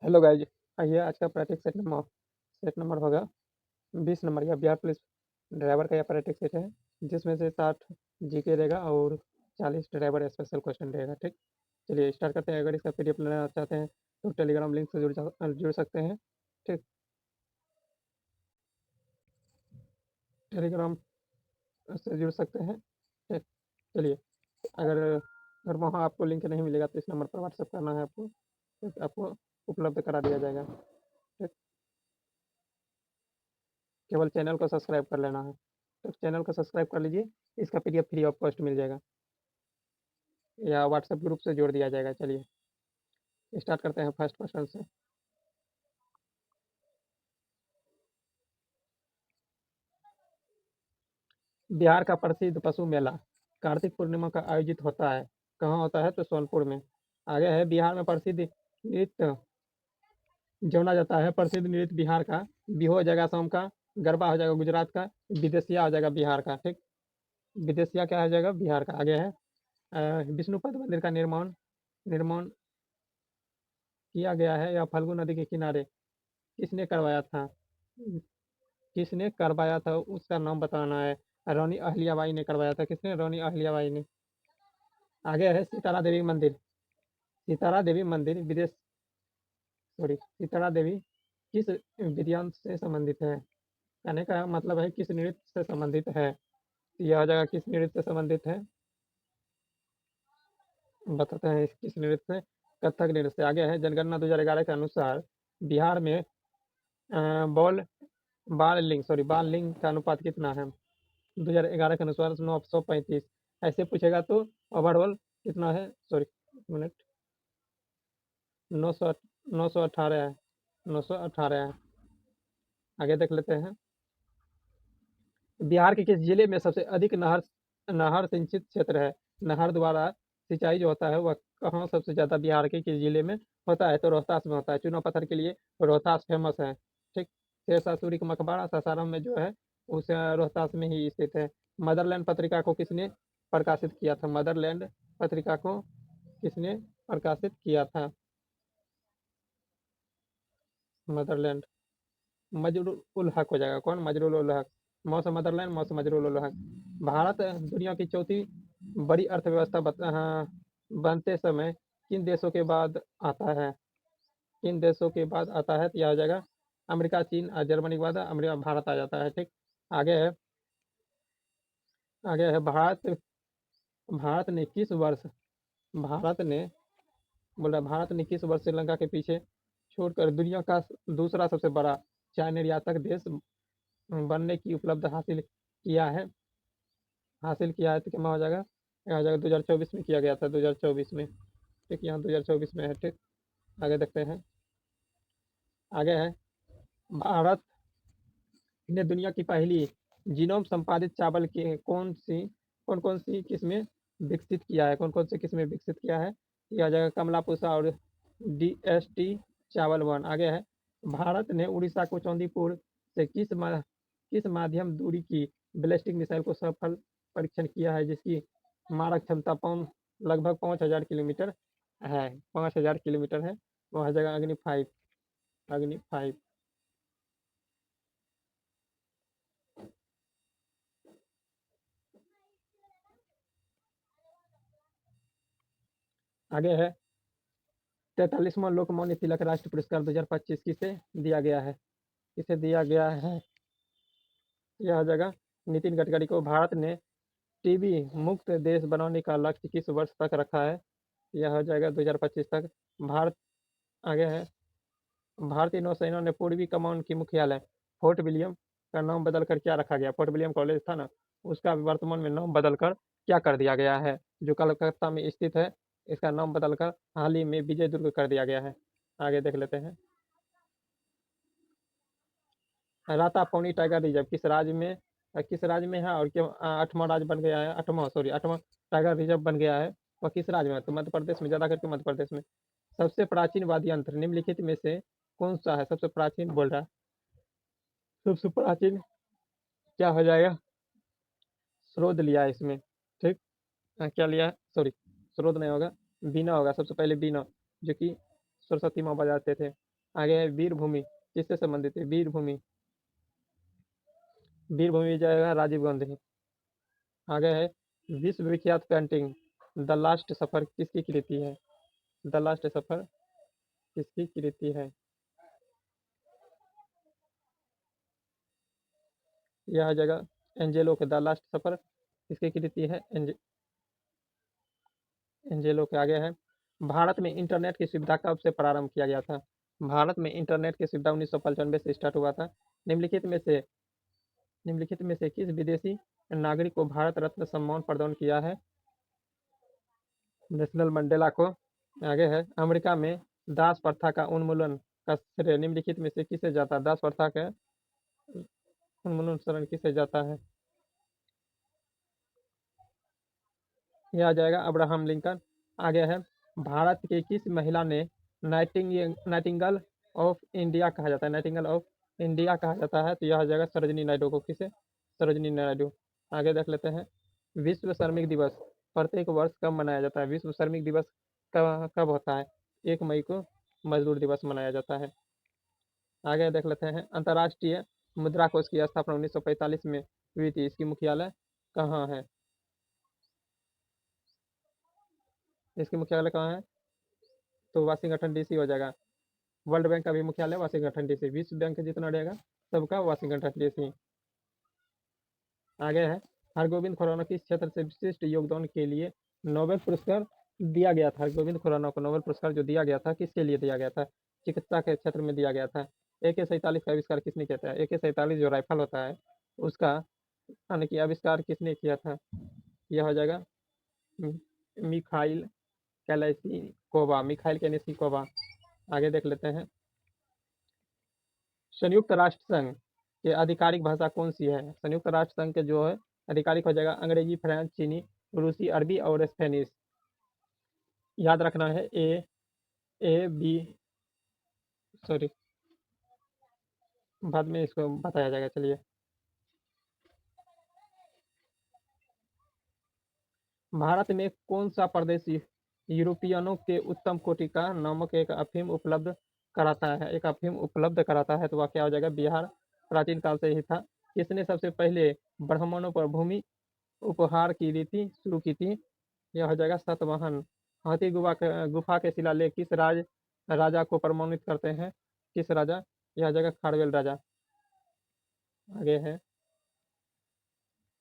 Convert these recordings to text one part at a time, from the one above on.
Hello guys. आइए आज का प्रैक्टिस सेट नंबर होगा 20 नंबर का बिहार पुलिस ड्राइवर का यह प्रैक्टिस सेट है, जिसमें से 60 जीके रहेगा और 40 ड्राइवर स्पेशल क्वेश्चन रहेगा। ठीक, चलिए स्टार्ट करते हैं। अगर इसका पीडीएफ लेना चाहते हैं तो टेलीग्राम लिंक से जुड़ सकते हैं। ठीक, टेलीग्राम से जुड़ सकते हैं। ठीक, चलिए। अगर अगर वहाँ आपको लिंक नहीं मिलेगा तो इस नंबर पर व्हाट्सएप करना है आपको, ठीक, आपको उपलब्ध करा दिया जाएगा। ठीक, केवल चैनल को सब्सक्राइब कर लेना है। तो चैनल को सब्सक्राइब कर लीजिए, इसका पीडीएफ फ्री ऑफ कॉस्ट मिल जाएगा या व्हाट्सएप ग्रुप से जोड़ दिया जाएगा। चलिए स्टार्ट करते हैं फर्स्ट क्वेश्चन से। बिहार का प्रसिद्ध पशु मेला कार्तिक पूर्णिमा का आयोजित होता है, कहाँ होता है? तो सोनपुर में। आगे है, बिहार में प्रसिद्ध नृत्य जाना जाता है। प्रसिद्ध नृत्य बिहार का बिहू हो जाएगा, असम का गरबा हो जाएगा, गुजरात का विदेशिया हो जाएगा, बिहार का। ठीक, विदेशिया क्या हो जाएगा? बिहार का। आगे है, विष्णुपद मंदिर का निर्माण निर्माण किया गया है या फल्गु नदी के किनारे किसने करवाया था? किसने करवाया था उसका नाम बताना है। रानी अहिल्याबाई ने करवाया था। किसने? रानी अहिल्याबाई ने। आगे है, सीतारा देवी मंदिर। सीतारा देवी मंदिर विदेश सीतारा देवी किस विद्यांत से संबंधित है? कहने का मतलब है किस नृत्य से संबंधित है। यह हो जाएगा किस नृत्य से संबंधित है, बताते हैं किस नृत्य से। कथक नृत्य से। आगे है, जनगणना 2011 के अनुसार बिहार में बॉल बाल लिंग का अनुपात कितना है? 2011 के अनुसार 935। ऐसे पूछेगा तो ओवरऑल कितना है? सॉरी, एक मिनट, 900 918 है। 918 है। आगे देख लेते हैं, बिहार के किस जिले में सबसे अधिक नहर नहर सिंचित क्षेत्र है? नहर द्वारा सिंचाई जो होता है वह कहाँ सबसे ज्यादा बिहार के किस जिले में होता है? तो रोहतास में होता है। चुनाव पत्थर के लिए रोहतास फेमस है। ठीक, शेरशाह सूरी का मकबरा सासाराम में जो है उस रोहतास में ही स्थित है। मदरलैंड पत्रिका को किसने प्रकाशित किया था? मदरलैंड पत्रिका को किसने प्रकाशित किया था? मदरलैंड मजरूल उल हक हो जाएगा। कौन? मजरूल उल हक। मौसम मदरलैंड, मौसम मजरूल उल हक। भारत दुनिया की चौथी बड़ी अर्थव्यवस्था हाँ, बनते समय किन देशों के बाद आता है? किन देशों के बाद आता है? तो यह हो जाएगा अमेरिका, चीन और जर्मनी के बाद अमेरिका भारत आ जाता है। ठीक, आगे है, आगे है, भारत ने किस वर्ष भारत ने भारत ने किस वर्ष श्रीलंका के पीछे छोड़कर दुनिया का दूसरा सबसे बड़ा चाय निर्यातक देश बनने की उपलब्ध हासिल किया है? तो क्या हो जाएगा? यह हो जाएगा 2024 में किया गया था। 2024 में। ठीक, यहाँ 2024 में है। ठीक, आगे देखते हैं। आगे है, भारत ने दुनिया की पहली जीनोम संपादित चावल की कौन कौन सी किस्में विकसित किया है? कौन कौन सी किस्में विकसित किया है? यह आ जाएगा कमला पूसा और DST चावल 1। आगे है, भारत ने उड़ीसा को चौंदीपुर से किस माध्यम दूरी की बैलिस्टिक मिसाइल को सफल परीक्षण किया है, जिसकी मारक क्षमता लगभग 5000 किलोमीटर है? 5000 किलोमीटर है। वह आ जाएगा अग्नि 5। अग्नि 5। आगे है, 43वां लोकमान्य तिलक राष्ट्रीय पुरस्कार 2025 किसे दिया गया है? किसे दिया गया है? यह हो जाएगा नितिन गडकरी को। भारत ने टीबी मुक्त देश बनाने का लक्ष्य किस वर्ष तक रखा है? यह हो जाएगा 2025 तक। भारत आगे है, भारतीय नौसेना ने पूर्वी कमान की मुख्यालय फोर्ट विलियम का नाम बदलकर क्या रखा गया? फोर्ट विलियम कॉलेज था ना, उसका वर्तमान में नाम बदलकर क्या कर दिया गया है? जो कलकत्ता में स्थित है, इसका नाम बदलकर हाल ही में विजय दुर्ग कर दिया गया है। आगे देख लेते हैं, रातापौनी टाइगर रिजर्व किस राज्य में है और क्यों 8वां राज्य बन गया है? 8वां टाइगर रिजर्व बन गया है, वह किस राज्य में है? तो मध्य प्रदेश में, ज्यादा करके मध्य प्रदेश में। सबसे प्राचीन वाद्य यंत्र निम्नलिखित में से कौन सा है? सबसे प्राचीन बोल रहा है, सबसे प्राचीन क्या हो जाएगा? स्रोत लिया है इसमें। ठीक, क्या लिया है? सॉरी, स्रोत नहीं होगा, बीना होगा। सबसे पहले बीना, जो कि सरस्वती माँ बजाते थे। आगे है वीरभूमि, किससे संबंधित है वीरभूमि? वीरभूमि जाएगा राजीव गांधी। आगे है विश्व विख्यात पेंटिंग द लास्ट सफर किसकी कृति है? द लास्ट सफर किसकी कृति है? यह आ जाएगा एंजेलो के। द लास्ट सफर किसकी कृति है? एंजेलो के। आगे है भारत में इंटरनेट की सुविधा कब से प्रारंभ किया गया था? भारत में इंटरनेट की सुविधा 1995 से स्टार्ट हुआ था। निम्नलिखित में से निम्नलिखित में से किस विदेशी नागरिक को भारत रत्न सम्मान प्रदान किया है? नेशनल मंडेला को। आगे है अमेरिका में दास प्रथा का उन्मूलन का श्रेय निम्नलिखित में से किसे जाता है? दास प्रथा का उन्मूलन शरण किसे जाता है? यह आ जाएगा अब्राहम लिंकन। आगे है भारत की किस महिला ने नाइटिंगेल ऑफ इंडिया कहा जाता है? नाइटिंगेल ऑफ इंडिया कहा जाता है, तो यह आ जाएगा सरोजिनी नायडू को। किसे? सरोजिनी नायडू। आगे देख लेते हैं विश्व श्रमिक दिवस प्रत्येक वर्ष कब मनाया जाता है? विश्व श्रमिक दिवस कब कब होता है? 1 मई को मजदूर दिवस मनाया जाता है। आगे देख लेते हैं अंतर्राष्ट्रीय मुद्रा कोष की स्थापना 1945 में हुई थी, इसकी मुख्यालय कहाँ है? इसकी मुख्यालय कहाँ है? तो वाशिंगटन डीसी हो जाएगा। वर्ल्ड बैंक का भी मुख्यालय वाशिंगटन डीसी। विश्व बैंक जितना रहेगा सबका वाशिंगटन डीसी। आगे है हरगोविंद खुराना किस क्षेत्र से विशिष्ट योगदान के लिए नोबेल पुरस्कार दिया गया था? हरगोविंद खुराना को नोबेल पुरस्कार जो दिया गया था किसके लिए दिया गया था? चिकित्सा के क्षेत्र में दिया गया था। AK-47 का आविष्कार किसने किया था? AK-47 जो राइफल होता है उसका यानी कि आविष्कार किसने किया था? यह हो जाएगा मिखाइल कैलाशनिकोवा। मिखाइल कैलाशनिकोवा। आगे देख लेते हैं संयुक्त राष्ट्र संघ की आधिकारिक भाषा कौन सी है? संयुक्त राष्ट्र संघ के जो है आधिकारिक हो जाएगा अंग्रेजी, फ्रेंच, चीनी, रूसी, अरबी और स्पेनिश। याद रखना है A, B, सॉरी बाद में इसको बताया जाएगा। चलिए भारत में कौन सा प्रदेश यूरोपियनों के उत्तम कोटि का नामक एक अफीम उपलब्ध कराता है? एक अफीम उपलब्ध कराता है, तो वह क्या हो जाएगा? बिहार प्राचीन काल से ही था। किसने सबसे पहले ब्राह्मणों पर भूमि उपहार की रीति शुरू की थी? यह हो जाएगा सातवाहन। हाथी गुफा के शिलालेख किस राजा को प्रमाणित करते हैं? किस राजा? यह हो जाएगा खारवेल राजा। आगे है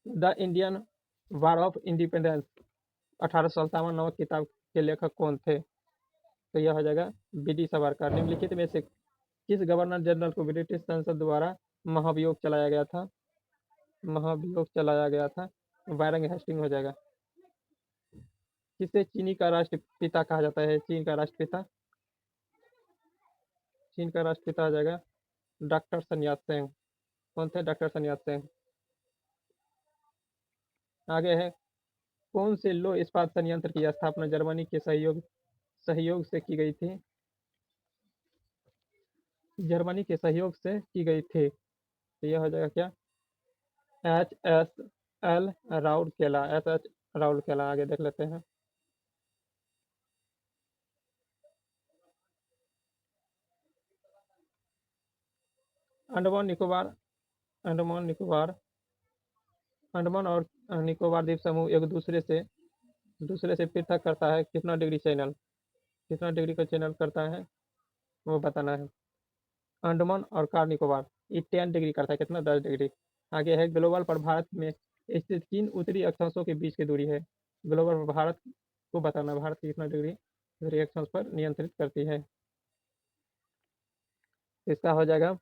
the Indian war of independence 1857 नामक किताब के लेखक कौन थे? तो यह हो जाएगा BD सावरकर। निम्नलिखित में से किस गवर्नर जनरल को ब्रिटिश संसद द्वारा महाभियोग चलाया गया था? महाभियोग चलाया गया था वायरंग हेस्टिंग हो जाएगा। किसे चीनी का राष्ट्रपिता कहा जाता है? चीन का राष्ट्रपिता, चीन का राष्ट्रपिता आ जाएगा डॉक्टर सन यात सेन। कौन थे? डॉक्टर सन यात सेन। आगे है कौन से लो इस्पात संयंत्र की स्थापना जर्मनी के सहयोग से की गई थी? जर्मनी के सहयोग से की गई थी, तो यह हो जाएगा क्या? HSL राउरकेला। HH राउरकेला। आगे देख लेते हैं अंडमान निकोबार। अंडमान निकोबार अंडमान और निकोबार द्वीप समूह एक दूसरे से पृथक करता है कितना डिग्री चैनल? कितना डिग्री का चैनल करता है वो बताना है। अंडमान और कार निकोबार ये 10 डिग्री करता है। कितना? 10 डिग्री। आगे है ग्लोबल पर भारत में स्थित किन उत्तरी अक्षांशों के बीच की दूरी है? ग्लोबल पर भारत को बताना भारत की कितना डिग्री उत्तरी अक्षांश पर नियंत्रित करती है? इसका हो जाएगा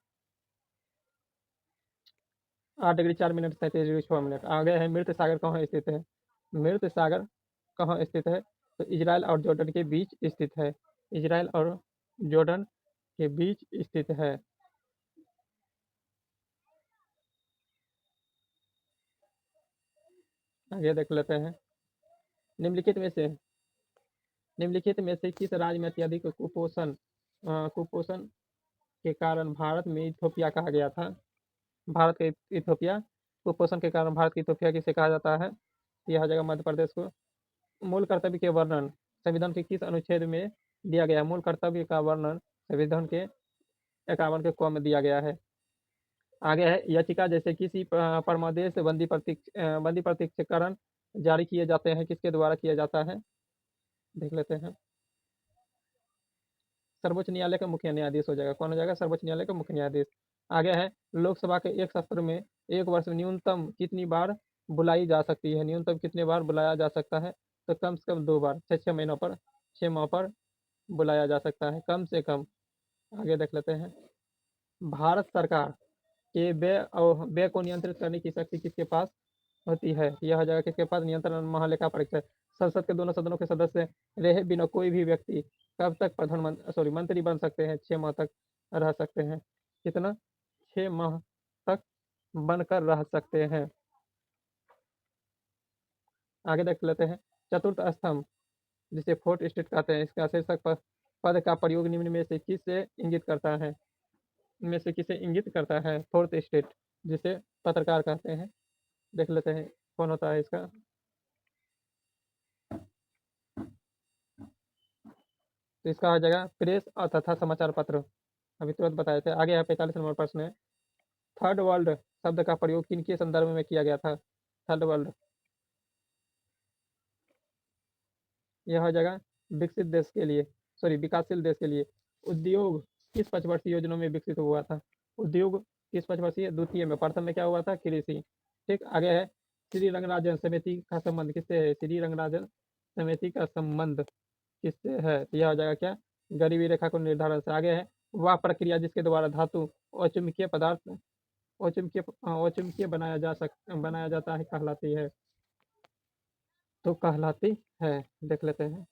8 डिग्री 4 मिनट 37 डिग्री 6 मिनट। आगे है मृत सागर कहाँ स्थित है? मृत सागर कहाँ स्थित है? तो इजराइल और जॉर्डन के बीच स्थित है। इजराइल और जॉर्डन के बीच स्थित है। आगे देख लेते हैं निम्नलिखित में से किस राज्य में अत्यधिक कुपोषण के कारण भारत में इथोपिया कहा गया था? भारत के इथोपिया कुपोषण के कारण भारत की इथोपिया किसे कहा जाता है? यह हो जाएगा मध्य प्रदेश को। मूल कर्तव्य के वर्णन संविधान के किस अनुच्छेद में दिया गया? मूल कर्तव्य का वर्णन संविधान के 51 के क में दिया गया है। आगे है याचिका जैसे किसी परमादेश बंदी प्रत्यक्षीकरण जारी किए जाते हैं, किसके द्वारा किया जाता है, देख लेते हैं। सर्वोच्च न्यायालय का मुख्य न्यायाधीश हो जाएगा। कौन हो जाएगा? सर्वोच्च न्यायालय का मुख्य न्यायाधीश। आगे है लोकसभा के एक सत्र में एक वर्ष में न्यूनतम कितनी बार बुलाई जा सकती है? न्यूनतम कितने बार बुलाया जा सकता है? तो कम से कम 2 बार, 6 महीनों पर, 6 माह पर बुलाया जा सकता है, कम से कम। आगे देख लेते हैं। भारत सरकार के व्यय को नियंत्रित करने की शक्ति किसके पास होती है? यह हो जाएगा किसके पास? नियंत्रण महालेखा परीक्षक। संसद के दोनों सदनों के सदस्य रहे बिना कोई भी व्यक्ति कब तक मंत्री बन सकते हैं? 6 माह तक रह सकते हैं। कितना? 6 माह तक बनकर रह सकते हैं। आगे देख लेते हैं। चतुर्थ स्तंभ जिसे फोर्थ स्टेट कहते हैं, इसका शीर्षक पद का प्रयोग निम्न में से किससे इंगित करता है? इनमें से किसे इंगित करता है? फोर्थ स्टेट जिसे पत्रकार कहते हैं। देख लेते हैं कौन होता है इसका। तो इसका हो जाएगा प्रेस और तथा समाचार पत्र, अभी तुरंत बताए थे। आगे है 45 नंबर प्रश्न है। थर्ड वर्ल्ड शब्द का प्रयोग किनके संदर्भ में किया गया था? थर्ड वर्ल्ड, यह हो जाएगा विकसित देश के लिए, सॉरी विकासशील देश के लिए। उद्योग किस पंचवर्षीय योजना में विकसित हुआ था? उद्योग किस पंचवर्षीय? द्वितीय में। प्रथम में क्या हुआ था? कृषि। ठीक। आगे है श्री रंगराजन समिति का संबंध किससे है? श्री रंगराजन समिति का संबंध किससे है? तो यह हो जाएगा क्या? गरीबी रेखा को निर्धारण से। आगे है वह प्रक्रिया जिसके द्वारा धातु और चुंबकीय पदार्थ अचुंबकीय बनाया जाता है कहलाती है? तो कहलाती है, देख लेते हैं।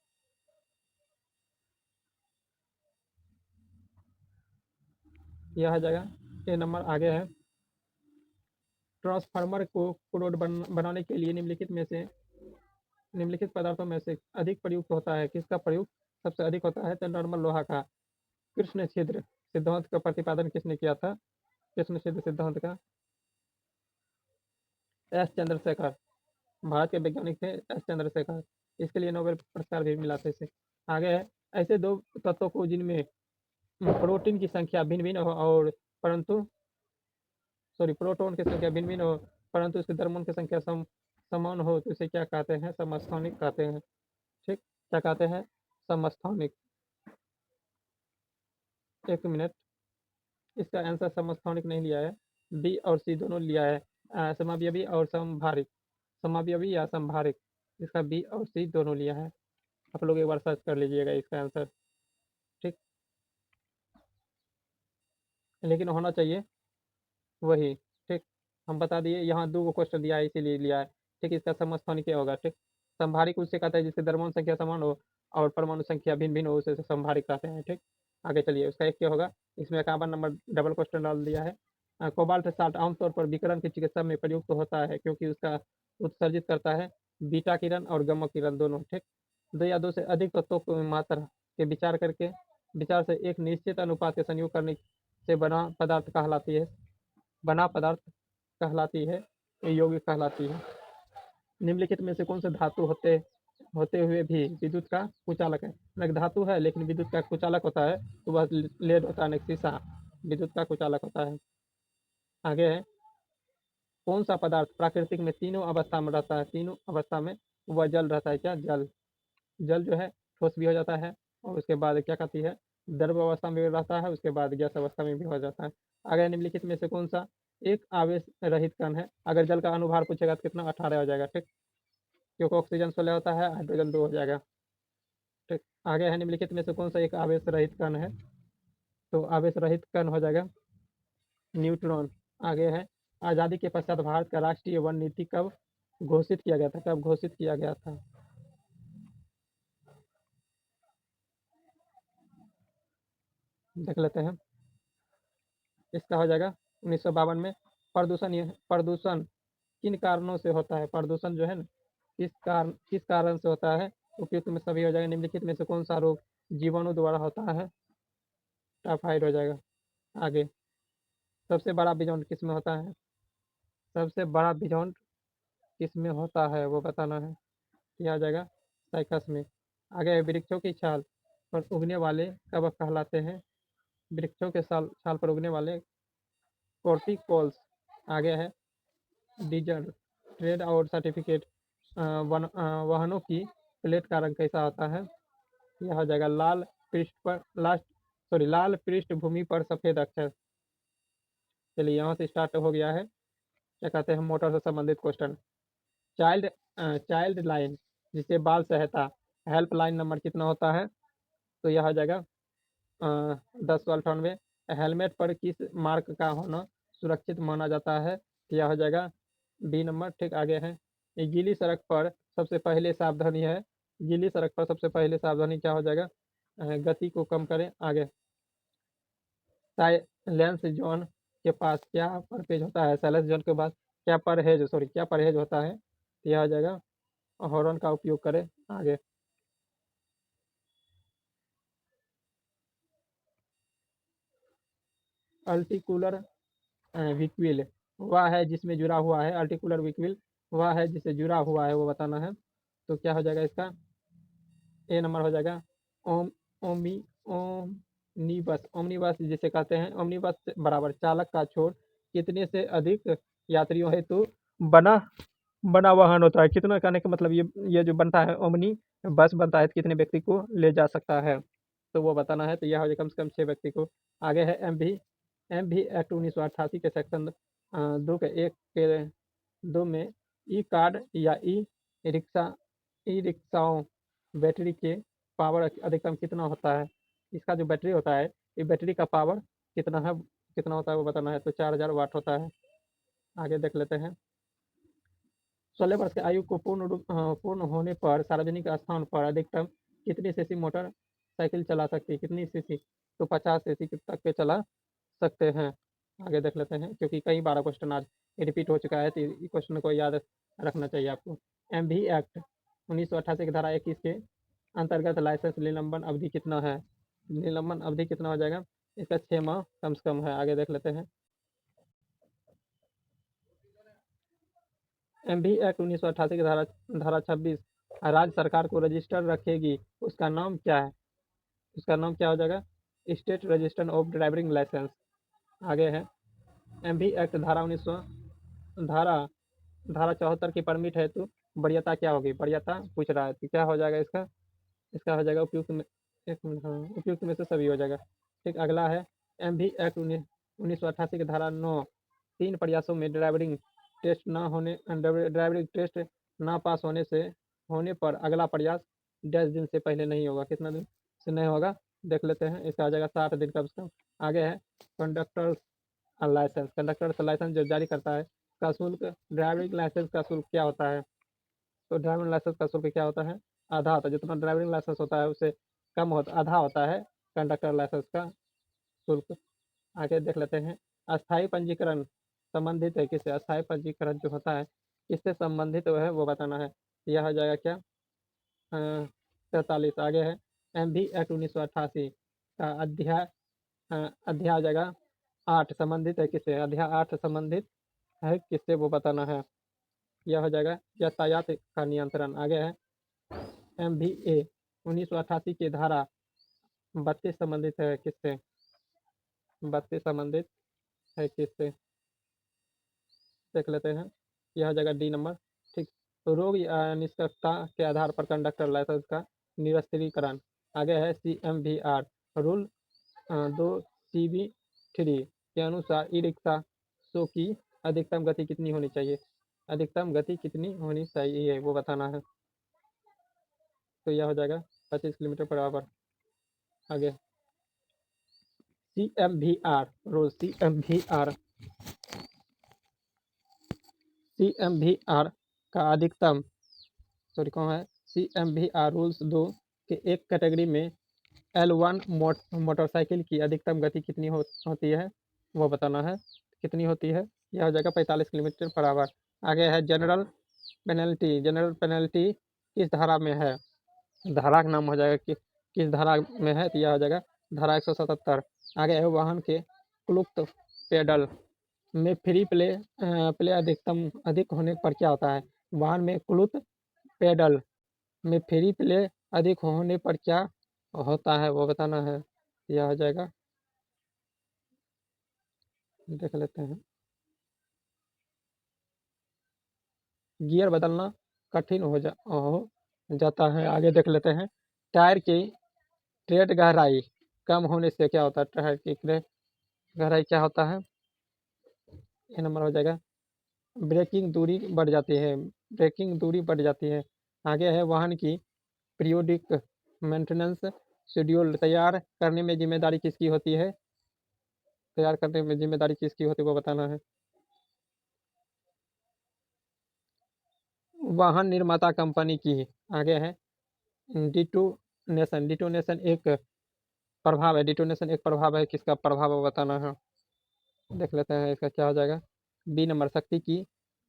यह आ जाएगा ए नंबर। आगे है ट्रांसफार्मर को क्रोड बनाने के लिए निम्नलिखित पदार्थों में से अधिक प्रयुक्त होता है? किसका प्रयोग सबसे अधिक होता है? तो नॉर्मल लोहा का। कृष्ण छिद्र सिद्धांत का प्रतिपादन किसने किया था? कृष्ण छिद्र सिद्धांत का एस चंद्रशेखर, भारत के वैज्ञानिक थे एस चंद्रशेखर। इसके लिए नोबेल पुरस्कार भी मिला था इसे। आगे है ऐसे दो तत्वों को जिनमें प्रोटीन की संख्या भिन्न भिन्न हो और परंतु प्रोटॉन की संख्या भिन्न भिन्न हो परंतु उसके द्रव्यों की संख्या समान हो तो इसे क्या कहते हैं? समस्थानिक कहते हैं। ठीक। क्या कहते हैं? समस्थानिक। एक मिनट, इसका आंसर समस्थानिक नहीं लिया है, बी और सी दोनों लिया है। समावयवी और समभारिक, समावयवी या समभारिक, इसका बी और सी दोनों लिया है। आप लोग एक बार सर्च कर लीजिएगा इसका आंसर। ठीक। लेकिन होना चाहिए वही। ठीक। हम बता दिए, यहाँ 2 क्वेश्चन दिया है इसीलिए लिया है। ठीक। इसका समस्थानिक क्या होगा? ठीक। संभारिक उससे कहता है जिससे द्रव्यों संख्या समान हो और परमाणु संख्या भिन्न भिन्न हो उसे संभारिक कहते हैं। ठीक। आगे चलिए, उसका एक क्या होगा? इसमें 51 नंबर डबल क्वेश्चन डाल दिया है। कोबाल्ट साल्ट आमतौर पर विकिरण की चिकित्सा में प्रयुक्त होता है क्योंकि उसका उत्सर्जित करता है बीटा किरण और गम्मा किरण दोनों। ठीक। 2 या 2 से अधिक तत्वों को मात्रा के विचार से एक निश्चित अनुपात के संयोग करने से बना पदार्थ कहलाती है, यौगिक कहलाती है। निम्नलिखित में से कौन से धातु होते हुए भी विद्युत का कुचालक है? एक धातु है लेकिन विद्युत का कुचालक होता है तो वह लेड होता है, शीशा विद्युत का कुचालक होता है। आगे है कौन सा पदार्थ प्राकृतिक में तीनों अवस्था में रहता है? तीनों अवस्था में वह जल रहता है। क्या? जल। जल जो है ठोस भी हो जाता है और उसके बाद क्या कहती है? द्रव अवस्था में भी रहता है, उसके बाद गैस अवस्था में भी हो जाता है। अगर निम्नलिखित में से कौन सा एक आवेश रहित कण है? अगर जल का अनुभार पूछेगा तो कितना? 18 हो जाएगा। ठीक। क्योंकि ऑक्सीजन 16 होता है, हाइड्रोजन 2 हो जाएगा। ठीक। आगे है निम्नलिखित में से कौन सा एक आवेश रहित कण है? तो आवेश रहित कण हो जाएगा न्यूट्रॉन। आगे है आज़ादी के पश्चात भारत का राष्ट्रीय वन नीति कब घोषित किया गया था? कब घोषित किया गया था? देख लेते हैं। इसका हो जाएगा 1952 में। प्रदूषण किन कारणों से होता है? प्रदूषण जो है ना किस कारण से होता है? उपयुक्त में सभी हो जाएगा। निम्नलिखित में से कौन सा रोग जीवाणु द्वारा होता है? टाइफाइड हो जाएगा। आगे सबसे बड़ा बीजाणु किस में होता है? सबसे बड़ा बीजाणु किस में होता है वो बताना है। यह आ जाएगा साइकस में। आगे वृक्षों की छाल पर उगने वाले कवक कहलाते हैं? वृक्षों के छाल पर उगने वाले कॉर्टिकोल्स। आगे है डीजल ट्रेड और सर्टिफिकेट। वाहनों की प्लेट का रंग कैसा होता है? यह हो जाएगा लाल पृष्ठभूमि पर सफेद अक्षर। चलिए यहाँ से स्टार्ट हो गया है, क्या कहते हैं, मोटर से संबंधित क्वेश्चन। चाइल्ड चाइल्ड लाइन जिसे बाल सहायता हेल्पलाइन नंबर कितना होता है? तो यह हो जाएगा 1098। हेलमेट पर किस मार्क का होना सुरक्षित माना जाता है? तो यह हो जाएगा बी नंबर। ठीक, आगे है ये गीली सड़क पर सबसे पहले सावधानी है। गीली सड़क पर सबसे पहले सावधानी क्या हो जाएगा? गति को कम करें। आगे साइलेंस जोन के पास क्या परहेज होता है? साइलेंस जोन के पास क्या परहेज होता है? तो यह हो जाएगा हॉर्न का उपयोग करें। आगे अल्टीकुलर विक्विल वह है जिसमें जुड़ा हुआ है। आर्टिकुलर विक्विल वह है जिसे जुड़ा हुआ है, वो बताना है। तो क्या हो जाएगा इसका? ए नंबर हो जाएगा ओम ओमी ओमनीबस। ओमनीबस जिसे कहते हैं, ओमनीबस बराबर चालक का छोर कितने से अधिक यात्रियों हेतु बना बना वाहन होता है। कितना कहने का मतलब ये जो बनता है ओमनी बस बनता है तो कितने व्यक्ति को ले जा सकता है, तो वो बताना है। तो यह हो जाएगा कम से कम 6 व्यक्ति को। आगे है एम भी एक्ट 1988 के सेक्शन 2 में ई कार्ड या ई रिक्शाओं बैटरी के पावर अधिकतम कितना होता है? इसका जो बैटरी होता है, ये बैटरी का पावर कितना होता है वो बताना है। तो 4000 वाट होता है। आगे देख लेते हैं। 16 वर्ष की आयु को पूर्ण होने पर सार्वजनिक स्थान पर अधिकतम कितनी सीसी मोटर साइकिल चला सकती है? कितनी सीसी? तो 50 सीसी तक के चला सकते हैं। आगे देख लेते हैं, क्योंकि कई बार क्वेश्चन आज रिपीट हो चुका है तो इस क्वेश्चन को याद रखना चाहिए आपको। एम भी एक्ट 1988 की धारा 21 के अंतर्गत लाइसेंस निलंबन अवधि कितना है? निलंबन अवधि कितना हो जाएगा? इसका 6 माह कम से कम है। आगे देख लेते हैं। एम भी एक्ट 1988 की धारा 26 राज्य सरकार को रजिस्टर रखेगी, उसका नाम क्या है? उसका नाम क्या हो जाएगा? State register of driving licence. आगे है एम भी एक्ट धारा धारा 74 की परमिट है तो वरीयता क्या होगी? वरीयता पूछ रहा है तो क्या हो जाएगा इसका? इसका हो जाएगा उपयुक्त में, एक मिनट, हाँ, उपयुक्त में से सभी हो जाएगा। ठीक, अगला है एम भी एक्ट 1988 की धारा 9 3 प्रयासों में ड्राइविंग टेस्ट ना पास होने पर अगला प्रयास 10 दिन से पहले नहीं होगा। कितना दिन से नहीं होगा? देख लेते हैं। इसका आ जाएगा 60 दिन कम से कम। आगे है कंडक्टर लाइसेंस। कंडक्टर लाइसेंस जो जारी करता है का शुल्क ड्राइविंग लाइसेंस का शुल्क क्या होता है? तो ड्राइविंग लाइसेंस का शुल्क क्या होता है? आधा होता है। जितना ड्राइविंग लाइसेंस होता है उससे आधा होता है कंडक्टर लाइसेंस का शुल्क। आगे देख लेते हैं। अस्थायी पंजीकरण संबंधित है किससे? अस्थायी पंजीकरण जो होता है किससे संबंधित है वो बताना है। यह हो जाएगा क्या? 43। आगे है एम भी एक्ट 1988 का अध्याय हो जाएगा 8 संबंधित है किससे? अध्याय 8 संबंधित है किससे वो बताना है। यह हो जाएगा यातायात का नियंत्रण। आगे है एम भी ए 1988 की धारा 32 संबंधित है किससे? 32 संबंधित है किससे? देख लेते हैं। यह हो जाएगा डी नंबर। ठीक, तो रोग या निष्पक्षता के आधार पर कंडक्टर लाइसेंस का निरस्त्रीकरण। आगे है सी एम भी आर रूल 2 CB3 के अनुसार ई रिक्शा शो की अधिकतम गति कितनी होनी चाहिए? अधिकतम गति कितनी होनी चाहिए वो बताना है। तो यह हो जाएगा 25 किलोमीटर पर आवर। आगे CMVR रूल CMVR का अधिकतम कौन है? CMVR रूल्स 2 के एक कैटेगरी में L1 मोटरसाइकिल की अधिकतम गति कितनी होती है वो बताना है। कितनी होती है? यह हो जाएगा 45 किलोमीटर पर आवर। आगे है जनरल पेनल्टी किस धारा में है? धारा का नाम हो जाएगा कि किस धारा में है, तो यह हो जाएगा धारा 177। आगे है वाहन के क्लुप्त पेडल में फ्री प्ले अधिक होने पर क्या होता है? वाहन में क्लुप्त पेडल में फ्री प्ले अधिक होने पर क्या होता है वो बताना है। यह हो जाएगा देख लेते हैं। गियर बदलना कठिन हो जाता है। आगे देख लेते हैं। टायर की ट्रेड गहराई कम होने से क्या होता है? टायर की ट्रेड गहराई क्या होता है? ये नंबर हो जाएगा। ब्रेकिंग दूरी बढ़ जाती है। ब्रेकिंग दूरी बढ़ जाती है। आगे है वाहन की पीरियोडिक मेंटेनेंस शेड्यूल तैयार करने में जिम्मेदारी किसकी होती है? तैयार करने में जिम्मेदारी किसकी होती है वो बताना है। वाहन निर्माता कंपनी की है। आगे है डिटोनेशन। डिटोनेशन एक प्रभाव है। डिटोनेशन एक प्रभाव है। किसका प्रभाव है वो बताना है। देख लेते हैं इसका क्या हो जाएगा। बी नंबर शक्ति की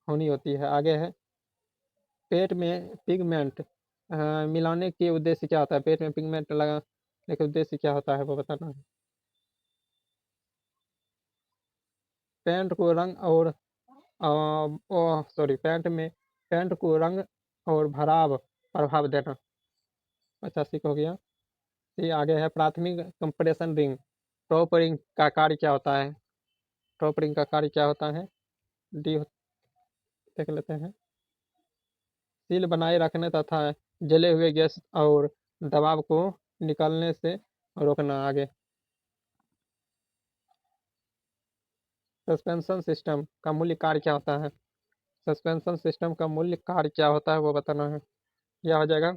हानि होती है। आगे है पेट में पिगमेंट मिलाने के उद्देश्य क्या होता है? पेट में पिगमेंट लगाने के उद्देश्य क्या होता है वो बताना है। पेंट को रंग और सॉरी पेंट को रंग और भराव प्रभाव देना। 85 हो गया। ये आगे है प्राथमिक कंप्रेशन रिंग। टॉप रिंग का कार्य क्या होता है? टॉप रिंग का कार्य क्या होता है? डी देख लेते हैं। सील बनाए रखने तथा जले हुए गैस और दबाव को निकलने से रोकना। आगे सस्पेंशन सिस्टम का मूल्य कार्य क्या होता है? सस्पेंशन सिस्टम का मूल्य कार्य क्या होता है वो बताना है। यह हो जाएगा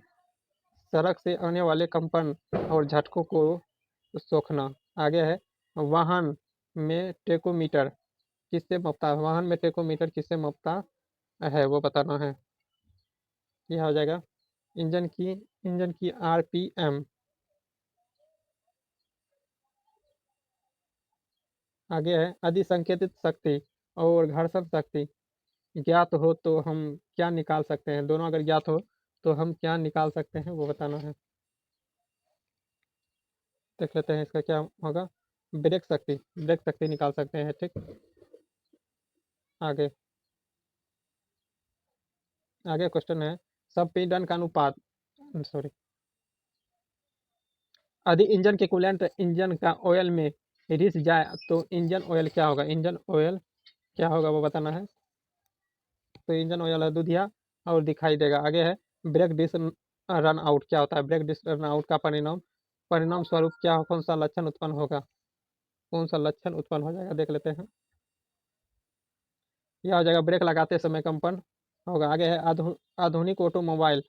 सड़क से आने वाले कंपन और झटकों को सोखना। आगे है वाहन में टेकोमीटर किससे मापता है? वाहन में टेकोमीटर किससे मापता है वो बताना है। यह हो जाएगा इंजन की आरपीएम। आगे है अधिसंकेतित शक्ति और घर्षण शक्ति ज्ञात हो तो हम क्या निकाल सकते हैं? दोनों अगर ज्ञात हो तो हम क्या निकाल सकते हैं वो बताना है। देख लेते हैं इसका क्या होगा। ब्रेक शक्ति निकाल सकते हैं। ठीक। आगे आगे क्वेश्चन है संपीड़न का अनुपात। सॉरी। यदि इंजन के कूलेंट इंजन का ऑयल में रिस जाए तो इंजन ऑयल क्या होगा? इंजन ऑयल क्या होगा वो बताना है। तो इंजन ऑयल है दूधिया और दिखाई देगा। आगे है ब्रेक डिस रन आउट क्या होता है? ब्रेक डिस रन आउट का परिणाम परिणाम स्वरूप क्या कौन सा लक्षण उत्पन्न होगा? कौन सा लक्षण उत्पन्न हो जाएगा देख लेते हैं। यह हो जाएगा ब्रेक लगाते समय कंपन होगा। आगे है आधुनिक ऑटोमोबाइल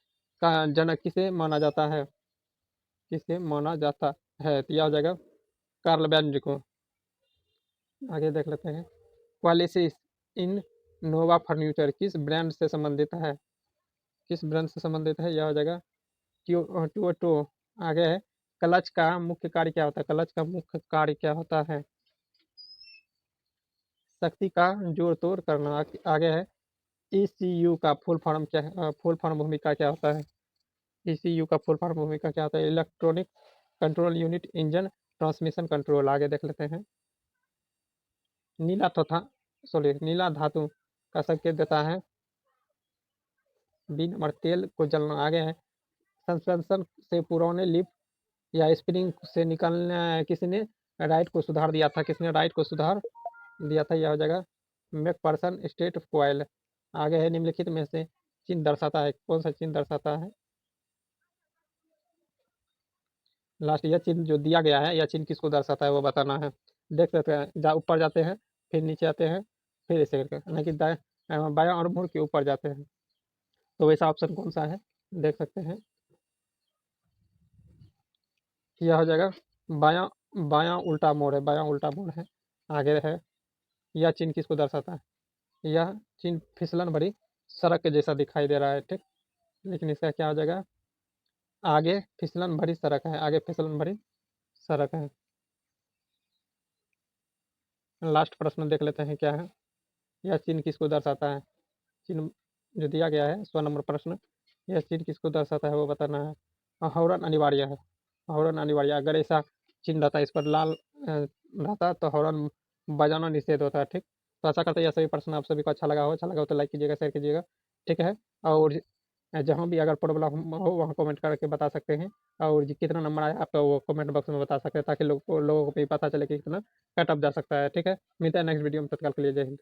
का जनक किसे माना जाता है? किसे माना जाता है? तो यह हो जाएगा कार्ल बेंज को। आगे देख लेते हैं क्वालिसिस इन नोवा फर्नीचर किस ब्रांड से संबंधित है? किस ब्रांड से संबंधित है? यह हो जाएगा टोयोटो। आगे है क्लच का मुख्य कार्य क्या होता है? क्लच का मुख्य कार्य क्या होता है? शक्ति का जोड़ तोड़ करना। आगे है ईसीयू का फुल फॉर्म क्या है? फुल फॉर्म भूमिका क्या होता है? ईसीयू का फुल फॉर्म भूमिका क्या होता है? Electronic control unit engine transmission control. आगे देख लेते हैं नीला तथा सॉरी नीला धातु का संकेत देता है। बी नंबर तेल को जलना। आगे है सस्पेंशन से पुराने लिप या स्प्रिंग से निकलने किसने राइट को सुधार दिया था? किसने राइट को सुधार दिया था? यह हो जाएगा मैकपर्सन स्टेट कॉयल। आगे है निम्नलिखित में से चिन्ह दर्शाता है। कौन सा चिन्ह दर्शाता है? लास्ट यह चिन्ह जो दिया गया है यह चिन्ह किसको दर्शाता है वो बताना है। देख सकते हैं ऊपर जाते हैं फिर नीचे आते हैं फिर ऐसे करके नहीं कि बायां और मुड़ के ऊपर जाते हैं। तो वैसा ऑप्शन कौन सा है देख सकते हैं। यह हो जाएगा बायां बायां उल्टा मोड़ है। बायां उल्टा मोड़ है। आगे है यह चिन्ह किसको दर्शाता है? यह चिन्ह फिसलन भरी सड़क के जैसा दिखाई दे रहा है। ठीक। लेकिन इसका क्या हो जाएगा आगे फिसलन भरी सड़क है। आगे फिसलन भरी सड़क है। लास्ट प्रश्न देख लेते हैं क्या है। यह चिन्ह किसको दर्शाता है? चिन्ह जो दिया गया है 100 नंबर प्रश्न यह चिन्ह किसको दर्शाता है वो बताना है। हौरन अनिवार्य है। हौरन अनिवार्य अगर ऐसा चिन्ह रहता है इस पर लाल रहता तो हौरन बजाना निषेध होता है। ठीक। तो आशा करते हैं यह सभी प्रश्न आप सभी को अच्छा लगा हो तो लाइक कीजिएगा शेयर कीजिएगा। ठीक है। और जहाँ भी अगर प्रॉब्लम हो वहाँ कमेंट करके बता सकते हैं। और जी कितना नंबर आया आप वो कमेंट बॉक्स में बता सकते हैं, ताकि लोगों को भी पता चले कि कितना कट ऑफ जा सकता है। ठीक है, मिलता है नेक्स्ट वीडियो में, तत्काल के लिए जय हिंद।